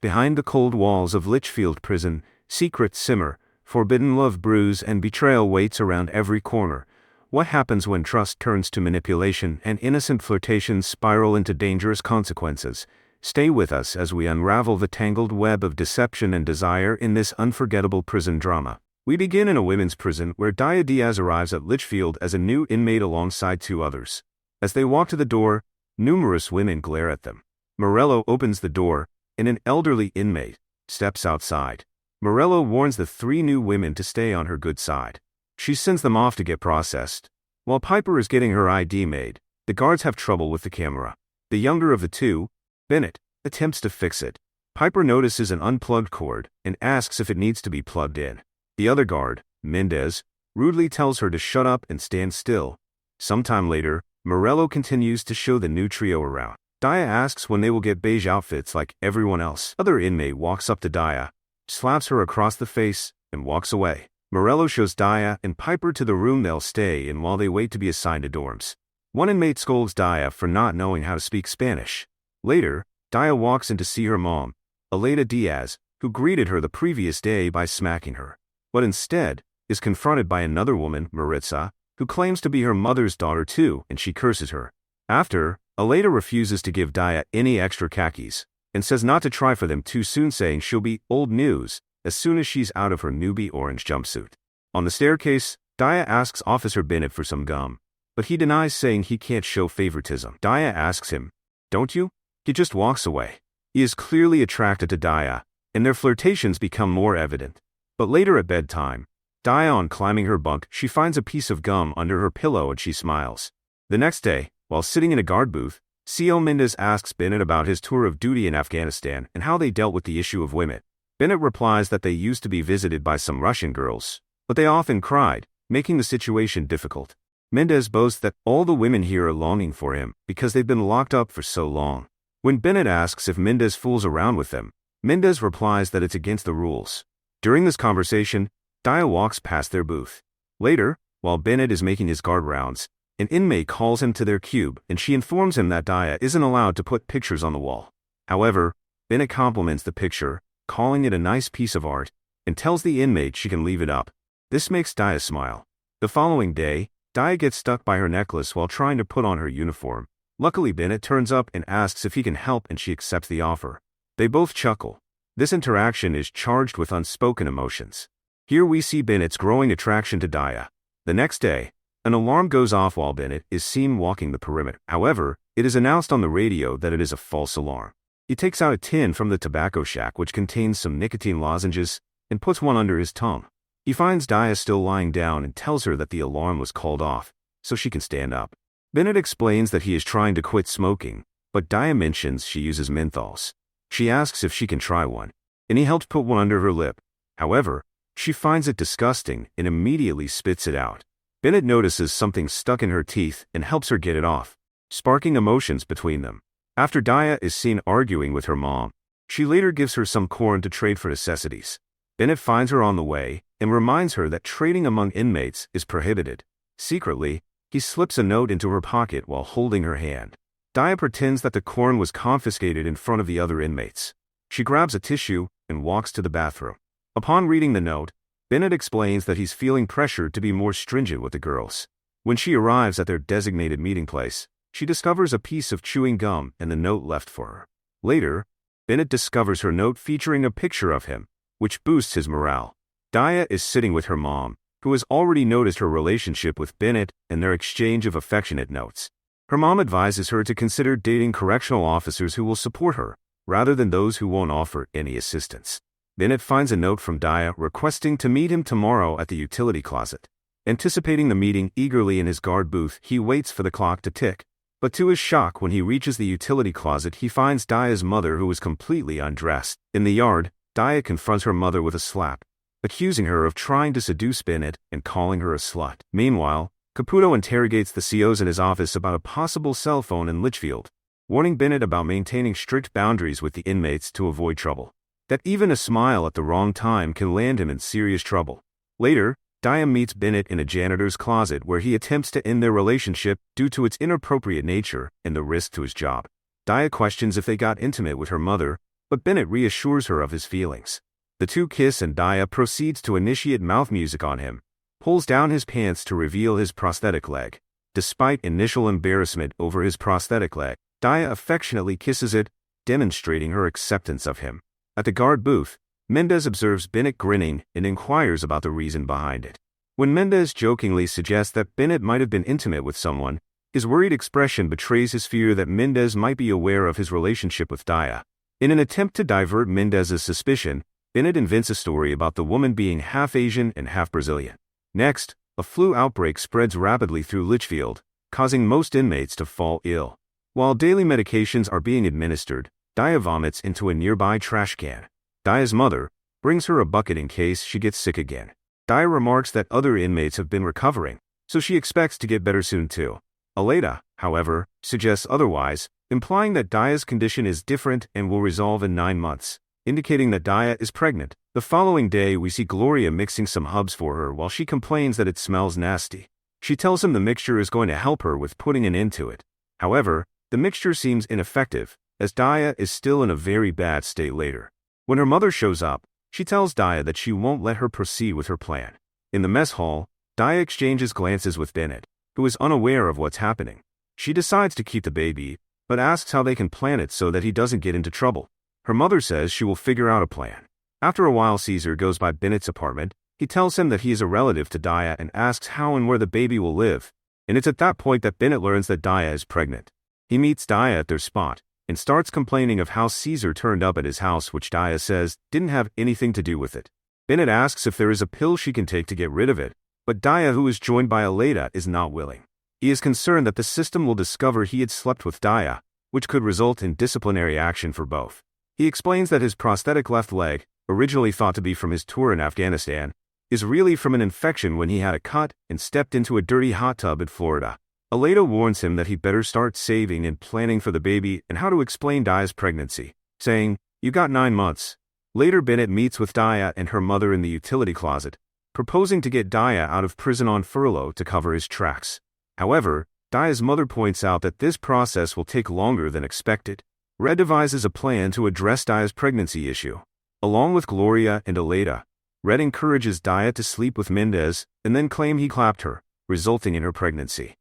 Behind the cold walls of Lichfield prison, secrets simmer, forbidden love brews, and betrayal waits around every corner. What happens when trust turns to manipulation and innocent flirtations spiral into dangerous consequences? Stay with us as we unravel the tangled web of deception and desire in this unforgettable prison drama. We begin in a women's prison where Daya Diaz arrives at Lichfield as a new inmate alongside two others. As they walk to the door, numerous women glare at them. Morello opens the door, and an elderly inmate steps outside. Morello warns the three new women to stay on her good side. She sends them off to get processed. While Piper is getting her ID made, the guards have trouble with the camera. The younger of the two, Bennett, attempts to fix it. Piper notices an unplugged cord and asks if it needs to be plugged in. The other guard, Mendez, rudely tells her to shut up and stand still. Sometime later, Morello continues to show the new trio around. Daya asks when they will get beige outfits like everyone else. Other inmate walks up to Daya, slaps her across the face, and walks away. Morello shows Daya and Piper to the room they'll stay in while they wait to be assigned to dorms. One inmate scolds Daya for not knowing how to speak Spanish. Later, Daya walks in to see her mom, Aleida Diaz, who greeted her the previous day by smacking her, but instead is confronted by another woman, Maritza, who claims to be her mother's daughter too, and she curses her. After, Aleida refuses to give Daya any extra khakis, and says not to try for them too soon, saying she'll be old news as soon as she's out of her newbie orange jumpsuit. On the staircase, Daya asks Officer Bennett for some gum, but he denies, saying he can't show favoritism. Daya asks him, "Don't you?" He just walks away. He is clearly attracted to Daya, and their flirtations become more evident. But later at bedtime, Daya, on climbing her bunk, she finds a piece of gum under her pillow and she smiles. The next day, while sitting in a guard booth, CO Mendez asks Bennett about his tour of duty in Afghanistan and how they dealt with the issue of women. Bennett replies that they used to be visited by some Russian girls, but they often cried, making the situation difficult. Mendez boasts that all the women here are longing for him because they've been locked up for so long. When Bennett asks if Mendez fools around with them, Mendez replies that it's against the rules. During this conversation, Daya walks past their booth. Later, while Bennett is making his guard rounds, an inmate calls him to their cube and she informs him that Daya isn't allowed to put pictures on the wall. However, Bennett compliments the picture, calling it a nice piece of art, and tells the inmate she can leave it up. This makes Daya smile. The following day, Daya gets stuck by her necklace while trying to put on her uniform. Luckily, Bennett turns up and asks if he can help, and she accepts the offer. They both chuckle. This interaction is charged with unspoken emotions. Here we see Bennett's growing attraction to Daya. The next day, an alarm goes off while Bennett is seen walking the perimeter. However, it is announced on the radio that it is a false alarm. He takes out a tin from the tobacco shack which contains some nicotine lozenges and puts one under his tongue. He finds Daya still lying down and tells her that the alarm was called off, so she can stand up. Bennett explains that he is trying to quit smoking, but Daya mentions she uses menthols. She asks if she can try one, and he helps put one under her lip. However, she finds it disgusting and immediately spits it out. Bennett notices something stuck in her teeth and helps her get it off, sparking emotions between them. After Daya is seen arguing with her mom, she later gives her some corn to trade for necessities. Bennett finds her on the way and reminds her that trading among inmates is prohibited. Secretly, he slips a note into her pocket while holding her hand. Daya pretends that the corn was confiscated in front of the other inmates. She grabs a tissue and walks to the bathroom. Upon reading the note, Bennett explains that he's feeling pressured to be more stringent with the girls. When she arrives at their designated meeting place, she discovers a piece of chewing gum and the note left for her. Later, Bennett discovers her note featuring a picture of him, which boosts his morale. Daya is sitting with her mom, who has already noticed her relationship with Bennett and their exchange of affectionate notes. Her mom advises her to consider dating correctional officers who will support her, rather than those who won't offer any assistance. Bennett finds a note from Daya requesting to meet him tomorrow at the utility closet. Anticipating the meeting eagerly in his guard booth, he waits for the clock to tick. But to his shock, when he reaches the utility closet, he finds Daya's mother, who is completely undressed. In the yard, Daya confronts her mother with a slap, accusing her of trying to seduce Bennett and calling her a slut. Meanwhile, Caputo interrogates the COs in his office about a possible cell phone in Lichfield, warning Bennett about maintaining strict boundaries with the inmates to avoid trouble. That even a smile at the wrong time can land him in serious trouble. Later, Daya meets Bennett in a janitor's closet where he attempts to end their relationship due to its inappropriate nature and the risk to his job. Daya questions if they got intimate with her mother, but Bennett reassures her of his feelings. The two kiss and Daya proceeds to initiate mouth music on him, pulls down his pants to reveal his prosthetic leg. Despite initial embarrassment over his prosthetic leg, Daya affectionately kisses it, demonstrating her acceptance of him. At the guard booth, Mendez observes Bennett grinning and inquires about the reason behind it. When Mendez jokingly suggests that Bennett might have been intimate with someone, his worried expression betrays his fear that Mendez might be aware of his relationship with Daya. In an attempt to divert Mendez's suspicion, Bennett invents a story about the woman being half Asian and half Brazilian. Next, a flu outbreak spreads rapidly through Lichfield, causing most inmates to fall ill. While daily medications are being administered, Daya vomits into a nearby trash can. Daya's mother brings her a bucket in case she gets sick again. Daya remarks that other inmates have been recovering, so she expects to get better soon too. Aleda, however, suggests otherwise, implying that Daya's condition is different and will resolve in 9 months, indicating that Daya is pregnant. The following day we see Gloria mixing some hubs for her while she complains that it smells nasty. She tells him the mixture is going to help her with putting an end to it. However, the mixture seems ineffective, as Daya is still in a very bad state later. When her mother shows up, she tells Daya that she won't let her proceed with her plan. In the mess hall, Daya exchanges glances with Bennett, who is unaware of what's happening. She decides to keep the baby, but asks how they can plan it so that he doesn't get into trouble. Her mother says she will figure out a plan. After a while, Caesar goes by Bennett's apartment. He tells him that he is a relative to Daya and asks how and where the baby will live, and it's at that point that Bennett learns that Daya is pregnant. He meets Daya at their spot, and starts complaining of how Caesar turned up at his house, which Daya says didn't have anything to do with it. Bennett asks if there is a pill she can take to get rid of it, but Daya, who is joined by Aleda, is not willing. He is concerned that the system will discover he had slept with Daya, which could result in disciplinary action for both. He explains that his prosthetic left leg, originally thought to be from his tour in Afghanistan, is really from an infection when he had a cut and stepped into a dirty hot tub in Florida. Aleda warns him that he better start saving and planning for the baby and how to explain Daya's pregnancy, saying, "You got 9 months. Later, Bennett meets with Daya and her mother in the utility closet, proposing to get Daya out of prison on furlough to cover his tracks. However, Daya's mother points out that this process will take longer than expected. Red devises a plan to address Daya's pregnancy issue. Along with Gloria and Aleda, Red encourages Daya to sleep with Mendez and then claim he clapped her, resulting in her pregnancy.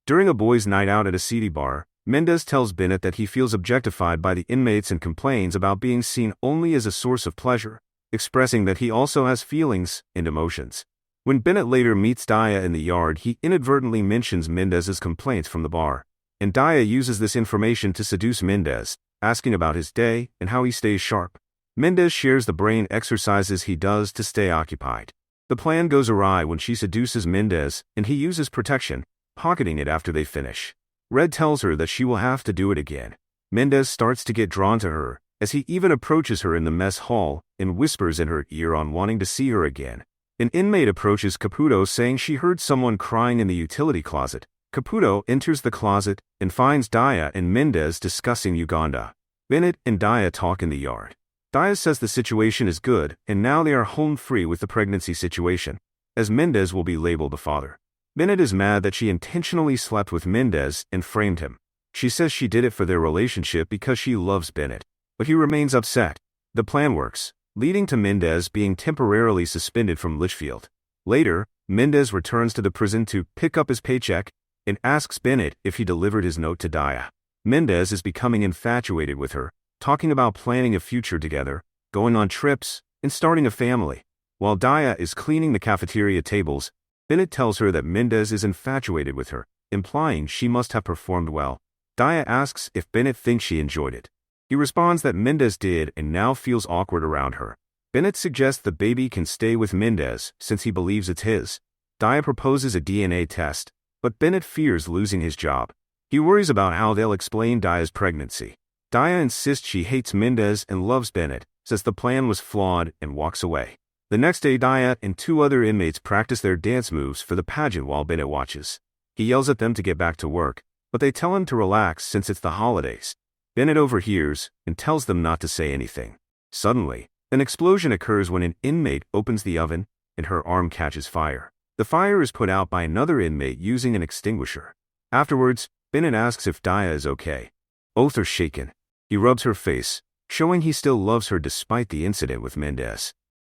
During a boys' night out at a seedy bar, Mendez tells Bennett that he feels objectified by the inmates and complains about being seen only as a source of pleasure, expressing that he also has feelings and emotions. When Bennett later meets Daya in the yard, he inadvertently mentions Mendez's complaints from the bar, and Daya uses this information to seduce Mendez, asking about his day and how he stays sharp. Mendez shares the brain exercises he does to stay occupied. The plan goes awry when she seduces Mendez, and he uses protection, pocketing it after they finish. Red tells her that she will have to do it again. Mendez starts to get drawn to her, as he even approaches her in the mess hall and whispers in her ear on wanting to see her again. An inmate approaches Caputo saying she heard someone crying in the utility closet. Caputo enters the closet and finds Daya and Mendez discussing Uganda. Bennett and Daya talk in the yard. Daya says the situation is good and now they are home free with the pregnancy situation, as Mendez will be labeled the father. Bennett is mad that she intentionally slept with Mendez and framed him. She says she did it for their relationship because she loves Bennett, but he remains upset. The plan works, leading to Mendez being temporarily suspended from Lichfield. Later, Mendez returns to the prison to pick up his paycheck and asks Bennett if he delivered his note to Daya. Mendez is becoming infatuated with her, talking about planning a future together, going on trips, and starting a family. While Daya is cleaning the cafeteria tables, Bennett tells her that Mendez is infatuated with her, implying she must have performed well. Daya asks if Bennett thinks she enjoyed it. He responds that Mendez did and now feels awkward around her. Bennett suggests the baby can stay with Mendez since he believes it's his. Daya proposes a DNA test, but Bennett fears losing his job. He worries about how they'll explain Daya's pregnancy. Daya insists she hates Mendez and loves Bennett, says the plan was flawed, and walks away. The next day, Daya and 2 other inmates practice their dance moves for the pageant while Bennett watches. He yells at them to get back to work, but they tell him to relax since it's the holidays. Bennett overhears and tells them not to say anything. Suddenly, an explosion occurs when an inmate opens the oven and her arm catches fire. The fire is put out by another inmate using an extinguisher. Afterwards, Bennett asks if Daya is okay. Both are shaken. He rubs her face, showing he still loves her despite the incident with Mendez.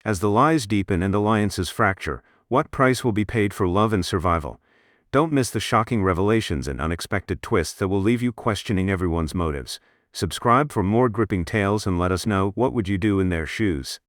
As the lies deepen and alliances fracture, what price will be paid for love and survival? Don't miss the shocking revelations and unexpected twists that will leave you questioning everyone's motives. Subscribe for more gripping tales and let us know, what would you do in their shoes?